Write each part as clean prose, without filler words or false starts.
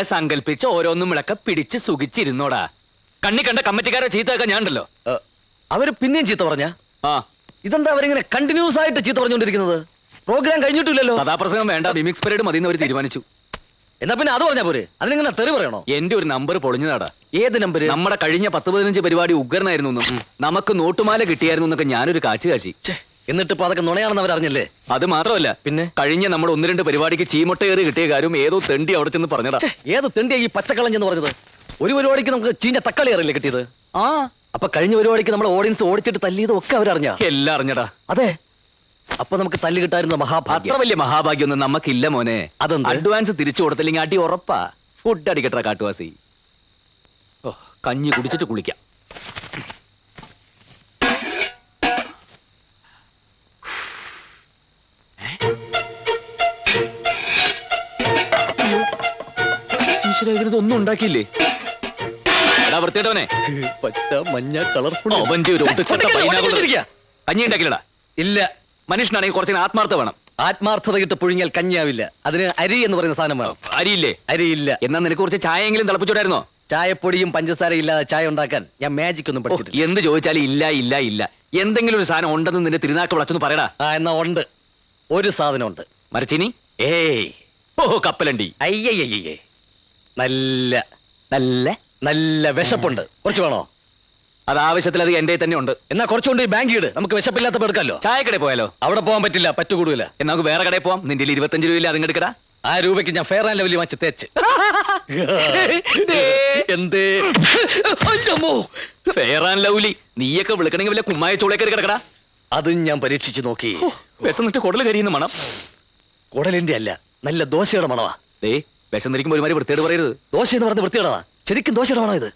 അങ്ങനെ സങ്കല്പിച്ച് ഓരോന്നും വിളക്ക പിടിച്ച് സുഖിച്ചിരുന്നോടാ. കണ്ണി കണ്ട കമ്മിറ്റിക്കാരെ ചീത്തയൊക്കെ ഞാനുണ്ടല്ലോ. അവര് പിന്നെയും ചീത്ത പറഞ്ഞ? ആ, ഇതെന്താ അവരിങ്ങനെ കണ്ടിന്യൂസ് ആയിട്ട് ചീത്ത പറഞ്ഞുകൊണ്ടിരിക്കുന്നത്? പ്രോഗ്രാം കഴിഞ്ഞിട്ടില്ലല്ലോ. കഥാപ്രസംഗം വേണ്ട, മിമിക്സ് പരേഡ് മതി അവർ തീരുമാനിച്ചു. എന്നാ പിന്നെ അത് പറഞ്ഞാ പോരെ? അതിനിങ്ങനെ തെറി പറയണോ? എന്റെ ഒരു നമ്പർ പൊളിഞ്ഞതാടാ. ഏത് നമ്പര്? നമ്മുടെ കഴിഞ്ഞ 10-15 പരിപാടി ഉഗ്രനായിരുന്നു. നമുക്ക് നോട്ടുമാല കിട്ടിയായിരുന്നു എന്നൊക്കെ ഞാനൊരു കാച്ചി. എന്നിട്ട് ഇപ്പൊ അതൊക്കെ നുണയാണെന്ന് അവരറിഞ്ഞല്ലേ? അത് മാത്രമല്ല, പിന്നെ കഴിഞ്ഞ നമ്മുടെ 1-2 പരിപാടിക്ക് ചീമൊട്ടയേറി കിട്ടിയ കാര്യം ഏതോ തെണ്ടി അവിടെ ചെന്ന് പറഞ്ഞതാ. ഏത് തെണ്ടിയാ ഈ പച്ചക്കളഞ്ഞെന്ന് പറഞ്ഞത്? ഒരു പരിപാടിക്ക് നമുക്ക് ചീഞ്ഞ തക്കാളി അറിയില്ലേ കിട്ടിയത്? ആ, അപ്പൊ കഴിഞ്ഞ പരിപാടിക്ക് നമ്മുടെ ഓഡിയൻസ് ഓടിച്ചിട്ട് തല്ലിയതും ഒക്കെ അവരറിഞ്ഞ? എല്ലാം അറിഞ്ഞടാ. അതെ, അപ്പൊ നമുക്ക് തല്ലി കിട്ടായിരുന്ന അത്ര വലിയ മഹാഭാഗ്യൊന്നും നമുക്കില്ല മോനെ. അതെന്ത്? അഡ്വാൻസ് തിരിച്ചു കൊടുത്തില്ലെങ്കിൽ അടി ഉറപ്പാ. ഫുഡ് അടിക്കട്ടെ കാട്ടുവാസി. ഓ, കഞ്ഞി കുടിച്ചിട്ട് കുളിക്കാം. ഒന്നും ഉണ്ടാക്കിയില്ലേ? എടാ വൃത്തിയിട്ടവനെ, പച്ച മഞ്ഞ കളർഫുൾ കഞ്ഞി ഉണ്ടാക്കില്ലടാ. ഇല്ല, മനുഷ്യനാണെങ്കിൽ കുറച്ചിന് ആത്മാർത്ഥ വേണം. ആത്മാർത്ഥത കിട്ട് പുഴുങ്ങിയാൽ കഞ്ഞിയാവില്ല. അതിന് അരി എന്ന് പറയുന്ന സാധനം വേണം. അരിയില്ലേ? അരിയില്ല. എന്നാ നിനക്ക് കുറച്ച് ചായയെങ്കിലും തിളപ്പിച്ചോടായിരുന്നോ? ചായപ്പൊടിയും പഞ്ചസാര ഇല്ലാതെ ചായ ഉണ്ടാക്കാൻ ഞാൻ മാജിക് ഒന്നും പഠിച്ചിട്ടില്ല. എന്ത് ചോദിച്ചാലും ഇല്ല. എന്തെങ്കിലും ഒരു സാധനം ഉണ്ടെന്ന് നിന്റെ തിരുനാക്ക് വിളച്ചൊന്ന് പറയടാ. എന്നാ ഉണ്ട്, ഒരു സാധനം ഉണ്ട്. മരച്ചീനി? ഏയ്. ഓ, കപ്പലണ്ടി. അയ്യയ്യേ, നല്ല നല്ല നല്ല വിശപ്പുണ്ട്. കുറച്ച് വേണോ? അത് ആവശ്യത്തിൽ അത് എന്റെ തന്നെ ഉണ്ട്. എന്നാ കുറച്ചുകൊണ്ട് ബാങ്ക് ഇട്, നമുക്ക് വിശപ്പില്ലാത്തപ്പോ എടുക്കാമല്ലോ. ചായക്കടയിൽ പോയാലോ? അവിടെ പോകാൻ പറ്റില്ല, പറ്റുകൂടൂല. എന്നാ നമുക്ക് വേറെ കടയിൽ പോവാം. നിന്റെ 25 രൂപയില്ല, അതിങ്ങ് എടുക്കടാ. ആ രൂപയ്ക്ക് ഞാൻ ഫെയർ ആൻഡ് ലവ്ലി വാങ്ങിച്ച് തേച്ച്. എന്തേ ഫെയർ ആൻഡ് ലവ്ലി? നീയൊക്കെ വിളിക്കണമെങ്കിൽ വല്ല കുമ്മായ ചോളേക്കറി കിടക്കടാ. അതും ഞാൻ പരീക്ഷിച്ചു നോക്കി. വിശന്നിട്ട് കുടൽ കരിയുന്ന മണം. കുടലിന്റെ അല്ല, നല്ല ദോശയുടെ മണവാ. വിശന്നിരിക്കുമ്പോ ഒരുമാതിരി വൃത്തിയോട് പറയരുത്. ദോശ എന്ന് പറഞ്ഞ വൃത്തിയോടാ? ശരിക്കും ദോശയുടെ മണോ ഇത്?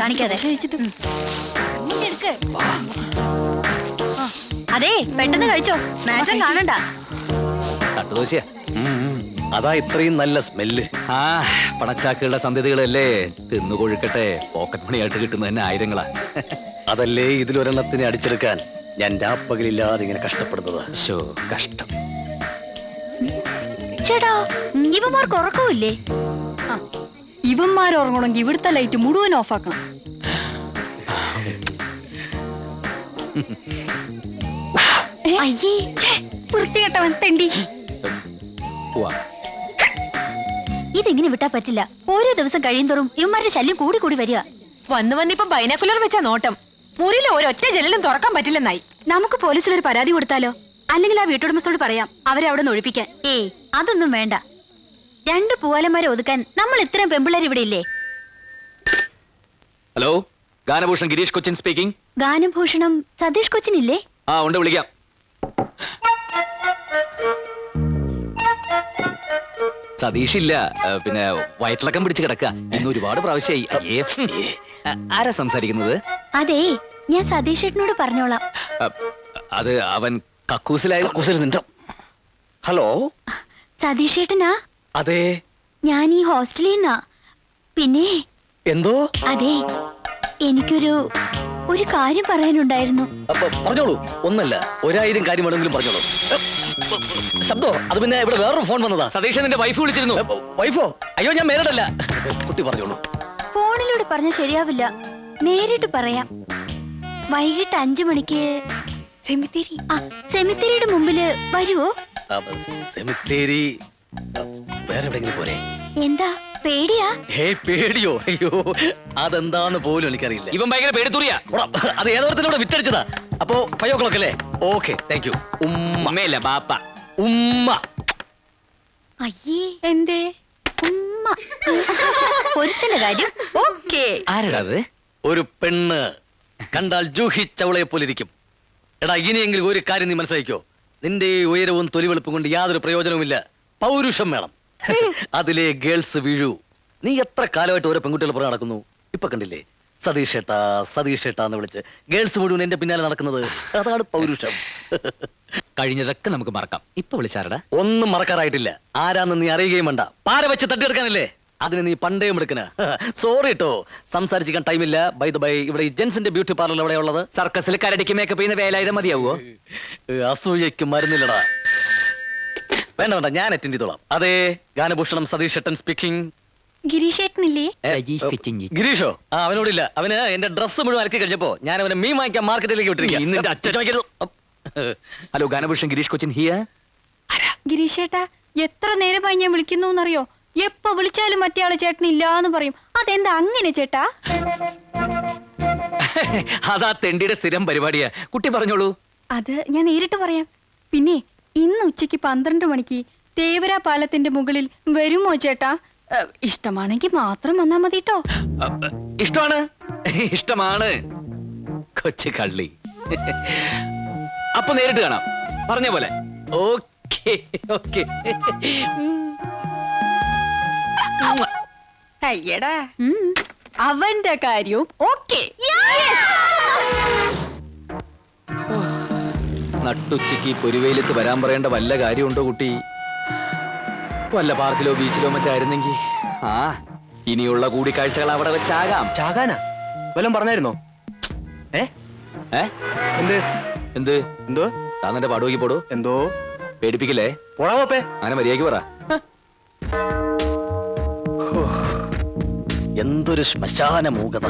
കാണിക്കാതെ. അതെ, പെട്ടെന്ന് കഴിച്ചോ, മാറ്റം കാണണ്ട. തട്ടുദോശയാ. അതാ ഇത്രയും നല്ല സ്മെല്ല്. ആ, പണച്ചാക്കുകളുടെ സന്ധ്യതകളല്ലേ. തിന്നു കൊഴുക്കട്ടെ. പോക്കറ്റ് മണിയായിട്ട് കിട്ടുന്നത് തന്നെ ആയിരങ്ങളാ. അതല്ലേ ഇതിലൊരെണ്ണത്തിനെ അടിച്ചെടുക്കാൻ ഞാൻ രാപ്പകലില്ലാതെ ഇങ്ങനെ കഷ്ടപ്പെടുന്നത്. കഷ്ടം. ചേട്ടാ, ഇവന്മാർക്ക് ഉറക്കമില്ലേ? ഇവന്മാർ ഉറങ്ങണമെങ്കിൽ ഇവിടുത്തെ ലൈറ്റ് മുഴുവൻ ഓഫാക്കണം. അയ്യേ, വൃത്തികെട്ടവൻ തെണ്ടി. ഇതെങ്ങനെ വിട്ടാ പറ്റില്ല. ഓരോ ദിവസം കഴിയുന്തോറും ഇവന്മാരുടെ ശല്യം കൂടി വരിക. വന്നിപ്പം ബൈനാക്കുലർ വെച്ചാ നോട്ടം. മുറിയിൽ ഒരൊറ്റ ജനലും തുറക്കാൻ പറ്റില്ലെന്നായി. നമുക്ക് പോലീസിലൊരു പരാതി കൊടുത്താലോ? അല്ലെങ്കിൽ ആ വീട്ടുടമസ്ഥോട് പറയാം അവരെ അവിടെ നിന്ന് ഒഴിപ്പിക്കാൻ. ഏയ്, അതൊന്നും വേണ്ട. 2 പൂവാലന്മാരെ ഒതുക്കാൻ നമ്മൾ ഇത്രയും പെമ്പിള്ളേർ ഇവിടെ ഇല്ലേ? Hello, Ganabhushan Girish Cochin speaking. ഗാനഭൂഷണം സതീഷ് കൊച്ചിൻ ഇല്ലേ? ആ, ഉണ്ട്, വിളിക്കാം. സതീഷ് ഇല്ല, പിന്നെ വയറ്റിളക്കം പിടിച്ച് കിടക്കുക. ഇന്ന് ഒരുപാട് പ്രാവശ്യമായി. ആരാ സംസാരിക്കുന്നത്? അതെ, ഞാൻ സതീഷ് ഏട്ടനോട് പറഞ്ഞോളാം. അത് അവൻ കക്കൂസിലായ. ഹലോ, സതീഷ് ഏട്ടനാ? അതെ, ഞാൻ ഈ ഹോസ്റ്റലിൽ നിന്നാ. പിന്നെ എന്തോ? അതെ, എനിക്കൊരു കാര്യം പറയാനുണ്ടായിരുന്നു. പറഞ്ഞോളൂ. ഒന്നല്ല, 1000 കാര്യം വേണമെങ്കിലും പറഞ്ഞോളൂ. ശബ്ദോ, അത് പിന്നെ ഇവിടെ വേറൊരു ഫോൺ വന്നതാ. സതീഷ്, നിന്റെ വൈഫ് വിളിച്ചിരുന്നു. വൈഫോ? അയ്യോ, ഞാൻ മേലടല്ല. കുട്ടി പറഞ്ഞോളൂ. ഫോണിലൂടെ പറഞ്ഞ ശരിയാവില്ല, നേരിട്ട് പറയാം. വൈകിട്ട് 5 മണിക്ക് സെമിത്തേരിയുടെ മുമ്പില് വരുവോ? സെമിത്തേരി വേറെ എവിടെയെങ്കിലും പോരെ? എന്താ പേടിയാ? പേടിയോ? അയ്യോ, അതെന്താന്ന് പോലും എനിക്കറിയില്ല. ഇവൻ ഭയങ്കര പേടിത്തൂറിയാ. അത് ഏതോരത്തിലൂടെ വിറ്റടിച്ചതാ. അപ്പോ 5 o'clock അല്ലേ? Okay, thank you. ഉമ്മയല്ല, ബാപ്പ. ഉമ്മ. അയ്യേ, എന്തേ? ഉമ്മ. ഒരുത്തന്റെ കാര്യം ഓക്കേ. ആരാടാ അത്? ഒരു പെണ്ണ് കണ്ടാൽ ജൂഹി ചൗളയെ പോലിരിക്കും. എടാ, ഇനിയെങ്കിലും ഒരു കാര്യം നീ മനസ്സിലാക്കിക്കോ. നിന്റെ ഉയരവും തൊലിവെളുപ്പും കൊണ്ട് യാതൊരു പ്രയോജനവുമില്ല. പൗരുഷം വേണം. അതിലെ ഗേൾസ് വീഴൂ. നീ എത്ര കാലമായിട്ട് ഓരോ പെൺകുട്ടികൾ പുറകെ നടക്കുന്നു. ഇപ്പൊ കണ്ടില്ലേ, സതീഷ് ഏട്ടാ എന്ന് വിളിച്ച് ഗേൾസ് മുഴുവൻ എന്റെ പിന്നാലെ നടക്കുന്നത്. അതാണ് പൗരുഷം. കഴിഞ്ഞതൊക്കെ നമുക്ക് മറക്കാം. ഇപ്പൊ വിളിച്ചാരടാ? ഒന്നും മറക്കാറായിട്ടില്ല. ആരാന്ന് നീ അറിയുകയും വേണ്ട. പാര വെച്ച് തട്ടിയെടുക്കാനല്ലേ? അതിന് നീ പണ്ടേ എടുക്കണ. സോറി കേട്ടോ, സംസാരിച്ചിരിക്കാൻ ടൈമില്ല. ബൈ ദ ബൈ, ഇവിടെ ഈ ജെൻസിന്റെ ബ്യൂട്ടി പാർലർ എവിടെ ഉള്ളത്? സർക്കസിൽ കരടിക്ക് മേക്കപ്പ് ചെയ്യുന്ന വേലായുധം മതിയാവോ? അസൂയയ്ക്ക് മരുന്നില്ലടാ. വേണ്ട വേണ്ട, ഞാൻ അറ്റൻഡ് ചെയ്തോളാം. അതെ, ഗാനഭൂഷണം സതീഷ് ഏട്ടൻ സ്പീക്കിംഗ്. ഗിരീഷേട്ടനില്ലേ? ഗിരീഷോ? ആ, അവനോടില്ല. അവന് എന്റെ ഡ്രസ്സ് മുഴുവൻ അലക്കി കഴിഞ്ഞപ്പോ ഞാൻ അവനെ മീൻ വാങ്ങിക്കാൻ മാർക്കറ്റിലേക്ക് വിട്ടിരിക്കുക. Hello Ganabhushan, Girish Cochin here. ഗിരീഷേട്ടാ, എത്ര നേരമായി ഞാൻ വിളിക്കുന്നു എന്നറിയോ? എപ്പോ വിളിച്ചാലും മറ്റേ ആള് ചേട്ടൻ ഇല്ലാന്ന് പറയും. അതെന്താ അങ്ങനെ ചേട്ടാ? അതാ തെണ്ടിയുടെ സ്ഥിരം പരിപാടിയാ. കുട്ടി പറഞ്ഞോളൂ. അത് ഞാൻ നേരിട്ട് പറയാം. പിന്നെ ഇന്ന് ഉച്ചയ്ക്ക് 12 മണിക്ക് തേവര പാലത്തിന്റെ മുകളിൽ വരുമോ ചേട്ടാ? ഇഷ്ടമാണെങ്കിൽ മാത്രം വന്നാ മതി ട്ടോ. ഇഷ്ടമാണ്, ഇഷ്ടമാണ്. കൊച്ചു കള്ളി. അപ്പൊ നേരിട്ട് കാണാം, പറഞ്ഞ പോലെ. Okay okay. അയ്യടാ, അവന്റെ കാര്യവും ഓക്കേ. നട്ടുച്ചയ്ക്ക് പൊരുവെയിലത്ത് വരാൻ പറയേണ്ട വല്ല കാര്യമുണ്ടോ കുട്ടി? വല്ല പാർക്കിലോ ബീച്ചിലോ മറ്റോ ആയിരുന്നെങ്കിൽ. ആ, ഇനിയുള്ള കൂടിക്കാഴ്ചകൾ അവിടെ വെച്ചാകാം. ചാകാനാ വല്ലതും പറഞ്ഞായിരുന്നോ? ഏ എന്ത് എന്ത് എന്തോ താൻ എന്റെ പാടുവയ്ക്ക് പോടൂ. എന്തോ പേടിപ്പിക്കില്ലേ? പോടാവപ്പേ. അങ്ങനെ മര്യാദയ്ക്ക് പറ. എന്തൊരു ശ്മശാന മൂകത.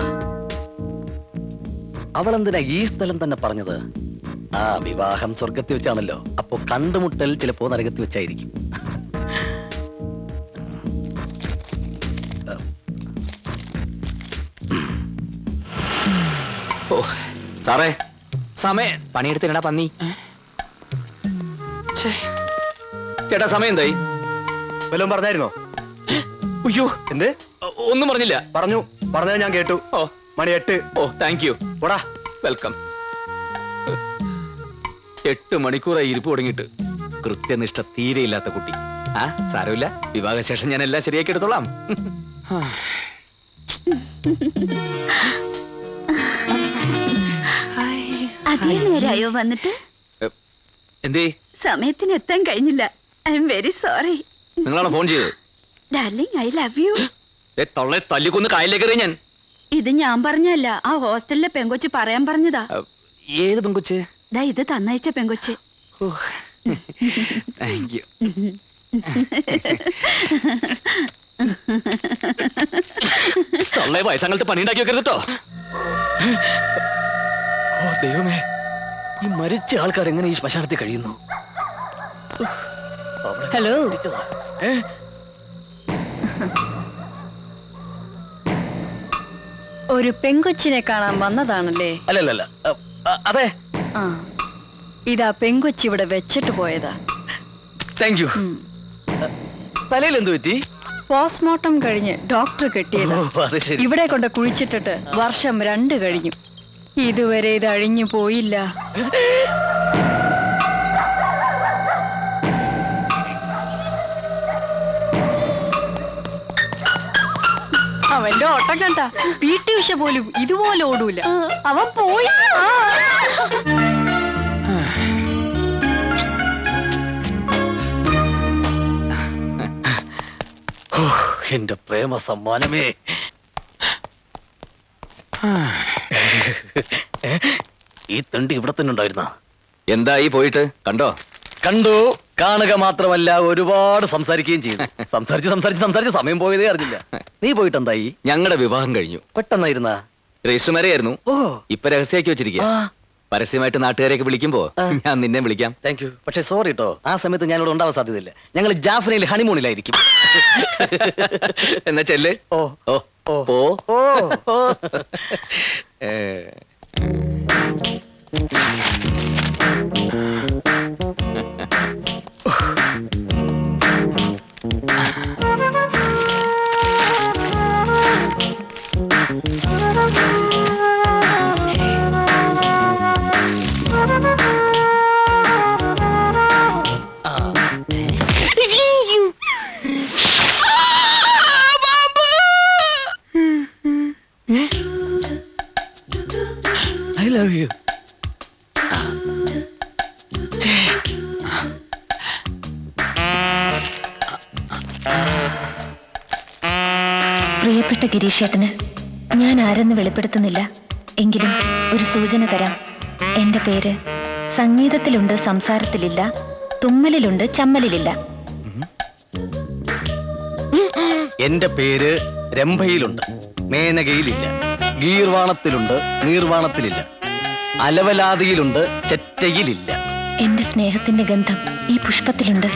അവളെന്തിനാ ഈ സ്ഥലം തന്നെ പറഞ്ഞത്? ആ, വിവാഹം സ്വർഗത്തിൽ വെച്ചാണല്ലോ. അപ്പൊ കണ്ടുമുട്ടൽ ചിലപ്പോ നരകത്തിൽ വെച്ചായിരിക്കും. ഓ സാറേ, സമയം പണിയെടുത്തിടാ പന്നി. ചേട്ടാ, സമയം എന്തായി? വല്ലതും പറഞ്ഞായിരുന്നോ? അയ്യോ, എന്ത്? ഒന്നും പറഞ്ഞില്ല. പറഞ്ഞത് ഞാൻ കേട്ടു. ഓ, മണി 8. ഓ, താങ്ക് യു. പോടാ. വെൽക്കം. 8 മണിക്കൂറായി ഇരിപ്പ് തുടങ്ങിയിട്ട്. കൃത്യനിഷ്ഠ തീരെയില്ലാത്ത കുട്ടി. ആ, സാരമില്ല, വിവാഹശേഷം ഞാൻ എല്ലാം ശരിയാക്കി എടുത്തോളാം. അതേ നേരായോ വന്നിട്ട്? എന്തേ? സമയത്തിന് എത്താൻ കഴിഞ്ഞില്ല. I am very sorry. നിങ്ങളാണോ ഫോൺ ചെയ്തത്? Darling, I love you. തൊള്ളെ തല്ലിക്കൊന്ന് കായലിലേക്ക് എറിയ ഞാൻ. ഇത് ഞാൻ പറഞ്ഞല്ല, ആ ഹോസ്റ്റലിലെ പെങ്കൊച്ച് പറയാൻ പറഞ്ഞതാ. ഏത് പെങ്കൊച്ച്? ദാ ഇത് തന്നയച്ച പെങ്കൊച്ച്. Thank you. തൊള്ളെ വയസ്സങ്ങൾക്ക് പണി ഉണ്ടാക്കി വെക്കരുത് കേട്ടോ. ഓ ദൈവമേ, ഈ മരിച്ച ആൾക്കാർ എങ്ങനെ ഈ ശ്മശാനത്തിൽ കഴിയുന്നു? ഹലോ. ഒരു പെങ്കൊച്ചിനെ കാണാൻ വന്നതാണല്ലേ? അല്ലല്ല, അതെ. ആ, ഇതാ പെങ്കൊച്ചി ഇവിടെ വെച്ചിട്ട് പോയതാ. Thank you. തലയിൽ എന്ത് പറ്റി? പോസ്റ്റ്മോർട്ടം കഴിഞ്ഞ് ഡോക്ടർ കെട്ടിയതാ. ഓ, അത് ശരി. ഇവിടെ കൊണ്ട് കുഴിച്ചിട്ടിട്ട് വർഷം 2 കഴിഞ്ഞു. ഇതുവരെ ഇത് അഴിഞ്ഞു പോയില്ല. അവന്റെ ഓട്ടം കണ്ട PT ഉഷ പോലും ഇതുപോലെ ഓടൂല. അവൻ പോയി. എന്റെ പ്രേമ സമ്മാനമേ. ഈ തണ്ടി ഇവിടെ തന്നെ ഉണ്ടായിരുന്ന? എന്തായി പോയിട്ട്? കണ്ടോ? കണ്ടു. കാണുക മാത്രമല്ല, ഒരുപാട് സംസാരിക്കുകയും ചെയ്തു. സംസാരിച്ച് സമയം പോയതേ അറിഞ്ഞില്ല. നീ പോയിട്ട് എന്തായി? ഞങ്ങളുടെ വിവാഹം കഴിഞ്ഞു. പെട്ടെന്നായിരുന്ന? രജിസ്റ്റർ മാരേജായിരുന്നു. ഓ, ഇപ്പൊ രഹസ്യമാക്കി വെച്ചിരിക്കുക. പരസ്യമായിട്ട് നാട്ടുകാരെയൊക്കെ വിളിക്കുമ്പോ ഞാൻ നിന്നെ വിളിക്കാം. Thank you. പക്ഷെ സോറി കേട്ടോ, ആ സമയത്ത് ഞാനിവിടെ ഉണ്ടാവാൻ സാധ്യതയില്ല. ഞങ്ങൾ ജാഫ്നയിൽ ഹണിമൂണിലായിരിക്കും. എന്നാ ചെല്ല്. ഓ ഓ ഓ പോ. ഓ. I love you. പ്രിയപ്പെട്ട ഗിരീഷേട്ടന് ഞാൻ ആരെന്ന് വെളിപ്പെടുത്തുന്നില്ല. എങ്കിലും ഒരു സൂചന തരാം. എന്റെ പേര് സംഗീതത്തിലുണ്ട്, സംസാരത്തിലില്ല, തുമ്മലിലുണ്ട്, ചമ്മലിലില്ല. എന്റെ പേര് രംഭയിലുണ്ട്, മേനകയിലില്ല. ഗീർവാണത്തിലുണ്ട്, നീർവാണത്തിലില്ല. അലവലാതിയിലുണ്ട്, ചെറ്റയിലില്ല. എന്റെ സ്നേഹത്തിന്റെ ഗന്ധം ഈ പുഷ്പത്തിലുണ്ട്.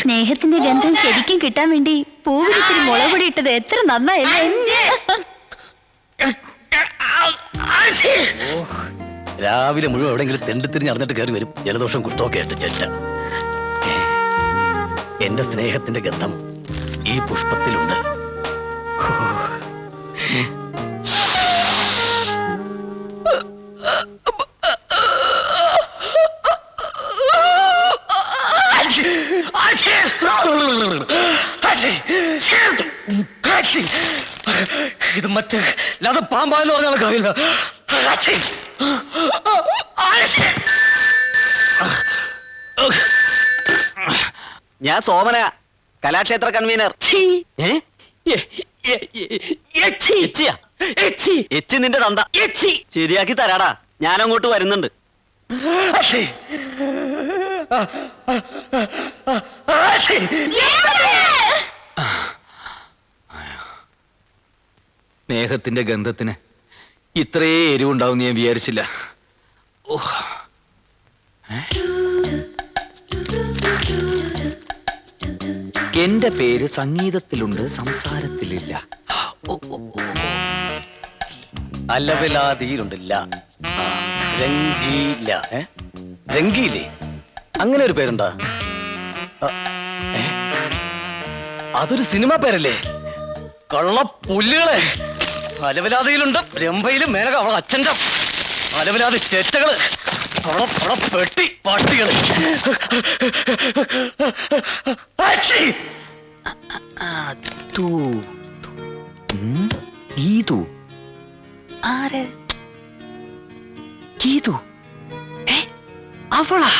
സ്നേഹത്തിന്റെ ഗന്ധം ശരിക്കും കിട്ടാൻ വേണ്ടി പൂവിലിത്തിരി മുളക് പൊടി ഇട്ടത് എത്ര നന്നായല്ലേ. രാവിലെ മുഴുവൻ എവിടെയെങ്കിലും തെണ്ടിത്തിരിഞ്ഞ് അറിഞ്ഞിട്ട് കയറി വരും. ജലദോഷം കുഷ്ടമൊക്കെ ആയിട്ട് ചെറ്റ. എന്റെ സ്നേഹത്തിന്റെ ഗന്ധം ഈ പുഷ്പത്തിലുണ്ട്. ഇത് മറ്റേ അത് പാമ്പാന്ന് പറഞ്ഞാൽ കാര്യമില്ല. ഞാൻ സോമന, കലാക്ഷേത്ര കൺവീനർ. എച്ചി നിന്റെ തന്ത. ശരിയാക്കി തരാടാ, ഞാൻ അങ്ങോട്ട് വരുന്നുണ്ട്. സ്നേഹത്തിന്റെ ഗന്ധത്തിന് ഇത്രേ എരിവുണ്ടാവും ഞാൻ വിചാരിച്ചില്ല. എന്റെ പേര് സംഗീതത്തിലുണ്ട്, സംസാരത്തിലില്ല. അലവലാതിയിലുണ്ടില്ല. രംഗീല. രംഗീലേ, അങ്ങനെ ഒരു പേരുണ്ടാ? അതൊരു സിനിമ പേരല്ലേ? കള്ളപ്പുല്ലുകളെ. അലവലാതിയിലുണ്ട്, രംഭയിലും മേനക അവളെ അച്ഛൻ്റെ അലവലാതി ചേറ്റകള്, അവളെ പെട്ടി പട്ടികള്. ഗീതു ആര്? ഗീതു അവളാ?